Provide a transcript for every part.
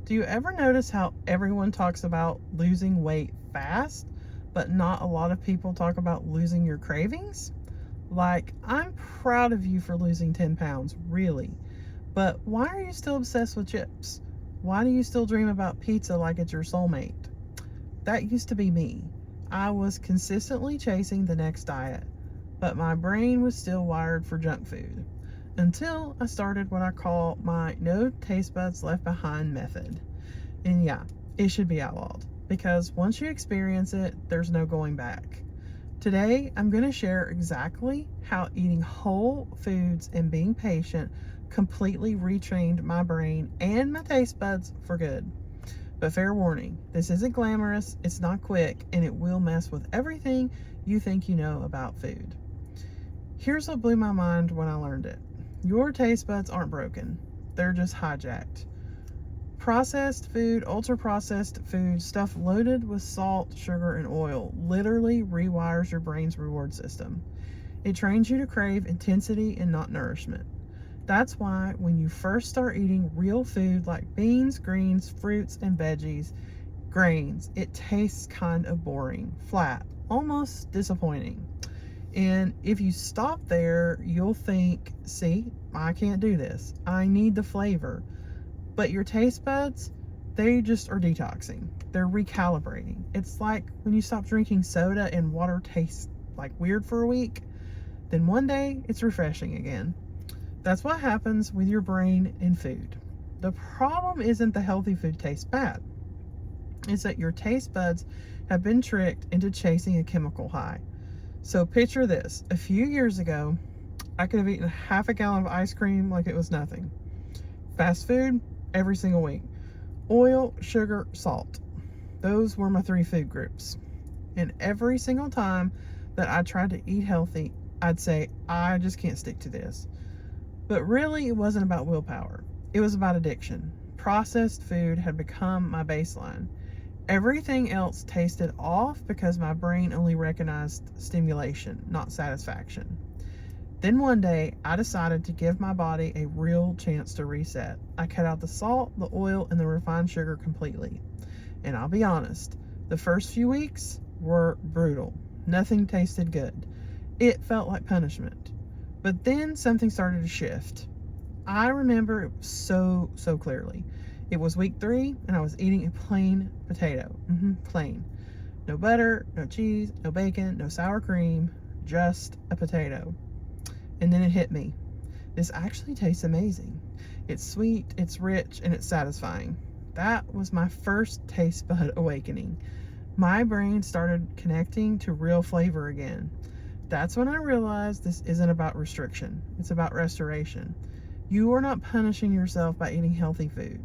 Do you ever notice how everyone talks about losing weight fast, but not a lot of people talk about losing your cravings? Like, I'm proud of you for losing 10 pounds, really. But why are you still obsessed with chips? Why do you still dream about pizza like it's your soulmate? That used to be me. I was consistently chasing the next diet, but my brain was still wired for junk food. Until I started what I call my no taste buds left behind method. And yeah, it should be outlawed because once you experience it, there's no going back. Today, I'm going to share exactly how eating whole foods and being patient completely retrained my brain and my taste buds for good. But fair warning, this isn't glamorous, it's not quick, and it will mess with everything you think you know about food. Here's what blew my mind when I learned it. Your taste buds aren't broken, they're just hijacked. Processed food, ultra-processed food, stuff loaded with salt, sugar, and oil literally rewires your brain's reward system. It trains you to crave intensity and not nourishment. That's why when you first start eating real food like beans, greens, fruits, and veggies, grains, it tastes kind of boring, flat, almost disappointing. And if you stop there, you'll think, see, I can't do this. I need the flavor. But your taste buds, they just are detoxing. They're recalibrating. It's like when you stop drinking soda and water tastes like weird for a week, then one day it's refreshing again. That's what happens with your brain and food. The problem isn't the healthy food tastes bad. It's that your taste buds have been tricked into chasing a chemical high. So picture this. A few years ago, I could have eaten half a gallon of ice cream like it was nothing. Fast food, every single week. Oil, sugar, salt. Those were my 3 food groups. And every single time that I tried to eat healthy, I'd say, I just can't stick to this. But really, it wasn't about willpower. It was about addiction. Processed food had become my baseline. Everything else tasted off because my brain only recognized stimulation, not satisfaction. Then one day, I decided to give my body a real chance to reset. I cut out the salt, the oil, and the refined sugar completely. And I'll be honest, the first few weeks were brutal. Nothing tasted good. It felt like punishment. But then something started to shift. I remember it so clearly. It was week 3, and I was eating a plain potato. Plain. No butter, no cheese, no bacon, no sour cream, just a potato. And then it hit me. This actually tastes amazing. It's sweet, it's rich, and it's satisfying. That was my first taste bud awakening. My brain started connecting to real flavor again. That's when I realized this isn't about restriction. It's about restoration. You are not punishing yourself by eating healthy food.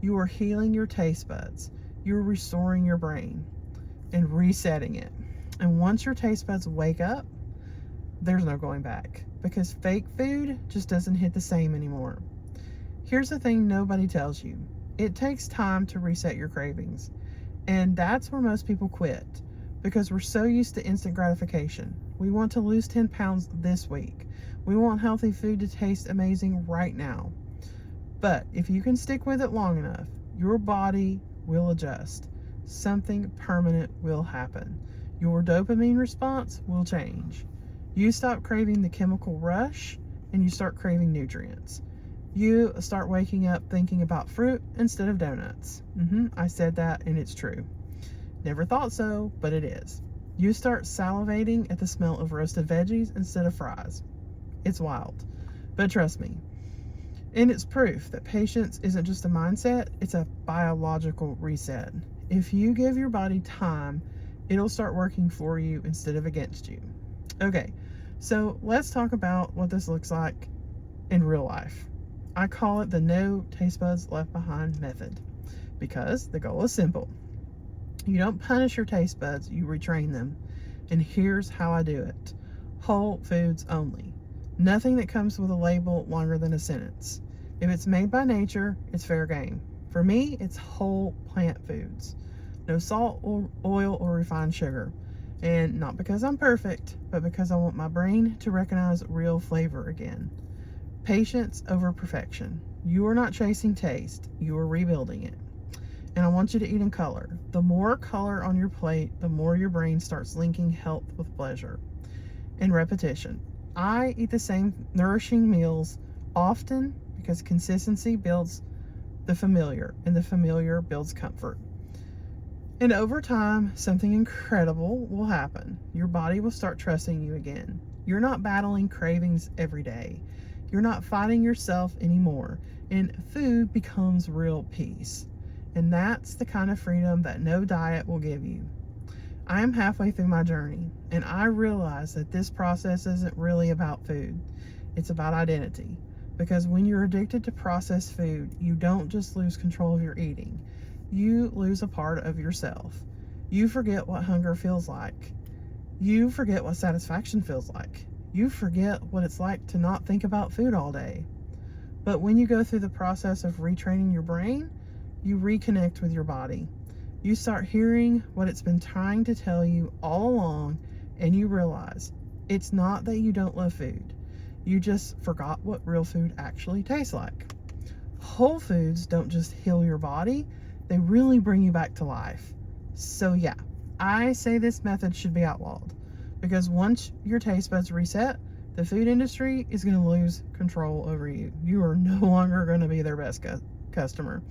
You are healing your taste buds. You're restoring your brain and resetting it. And once your taste buds wake up, there's no going back because fake food just doesn't hit the same anymore. Here's the thing nobody tells you. It takes time to reset your cravings. And that's where most people quit because we're so used to instant gratification. We want to lose 10 pounds this week. We want healthy food to taste amazing right now. But if you can stick with it long enough, your body will adjust. Something permanent will happen. Your dopamine response will change. You stop craving the chemical rush and you start craving nutrients. You start waking up thinking about fruit instead of donuts. I said that and it's true. Never thought so, but it is. You start salivating at the smell of roasted veggies instead of fries. It's wild, but trust me. And it's proof that patience isn't just a mindset, it's a biological reset. If you give your body time, it'll start working for you instead of against you. Okay, so let's talk about what this looks like in real life. I call it the no taste buds left behind method because the goal is simple. You don't punish your taste buds, you retrain them. And here's how I do it. Whole foods only. Nothing that comes with a label longer than a sentence. If it's made by nature, it's fair game. For me, it's whole plant foods. No salt, or oil, or refined sugar. And not because I'm perfect, but because I want my brain to recognize real flavor again. Patience over perfection. You are not chasing taste, you are rebuilding it. And I want you to eat in color. The more color on your plate, the more your brain starts linking health with pleasure. And repetition. I eat the same nourishing meals often because consistency builds the familiar, and the familiar builds comfort. And over time, something incredible will happen. Your body will start trusting you again. You're not battling cravings every day. You're not fighting yourself anymore. And food becomes real peace. And that's the kind of freedom that no diet will give you. I am halfway through my journey, and I realize that this process isn't really about food. It's about identity. Because when you're addicted to processed food, you don't just lose control of your eating. You lose a part of yourself. You forget what hunger feels like. You forget what satisfaction feels like. You forget what it's like to not think about food all day. But when you go through the process of retraining your brain, you reconnect with your body. You start hearing what it's been trying to tell you all along, and you realize it's not that you don't love food. You just forgot what real food actually tastes like. Whole foods don't just heal your body, they really bring you back to life. So yeah, I say this method should be outlawed, because once your taste buds reset, the food industry is going to lose control over you. You are no longer going to be their best customer.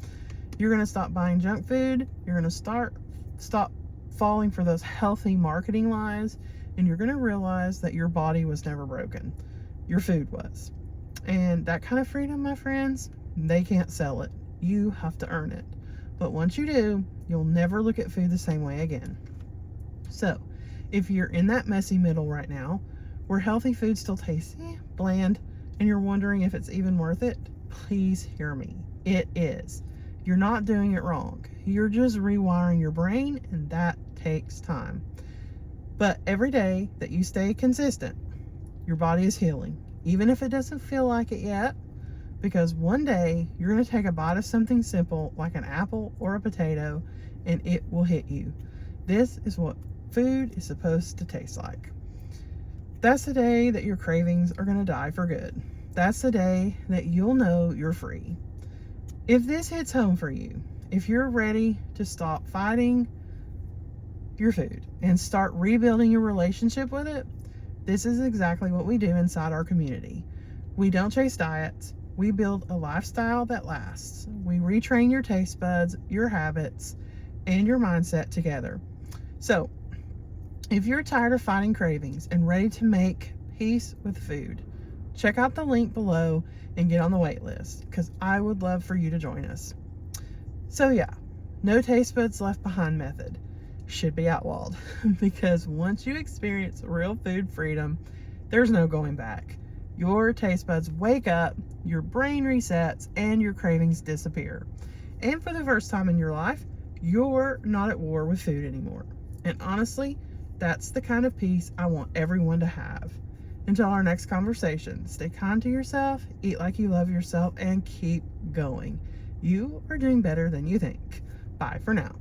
You're going to stop buying junk food. You're going to stop falling for those healthy marketing lies, and you're going to realize that your body was never broken. Your food was. And that kind of freedom, my friends, they can't sell it. You have to earn it. But once you do, you'll never look at food the same way again. So, if you're in that messy middle right now, where healthy food still tastes bland, and you're wondering if it's even worth it, please hear me. It is. You're not doing it wrong. You're just rewiring your brain, and that takes time. But every day that you stay consistent, your body is healing, even if it doesn't feel like it yet, because one day you're going to take a bite of something simple like an apple or a potato, and it will hit you. This is what food is supposed to taste like. That's the day that your cravings are going to die for good. That's the day that you'll know you're free. If this hits home for you, if you're ready to stop fighting your food and start rebuilding your relationship with it, this is exactly what we do inside our community. We don't chase diets. We build a lifestyle that lasts. We retrain your taste buds, your habits, and your mindset together. So, if you're tired of fighting cravings and ready to make peace with food, check out the link below and get on the wait list, because I would love for you to join us. So yeah, no taste buds left behind method should be outlawed, because once you experience real food freedom, there's no going back. Your taste buds wake up, your brain resets, and your cravings disappear. And for the first time in your life, you're not at war with food anymore. And honestly, that's the kind of peace I want everyone to have. Until our next conversation, stay kind to yourself, eat like you love yourself, and keep going. You are doing better than you think. Bye for now.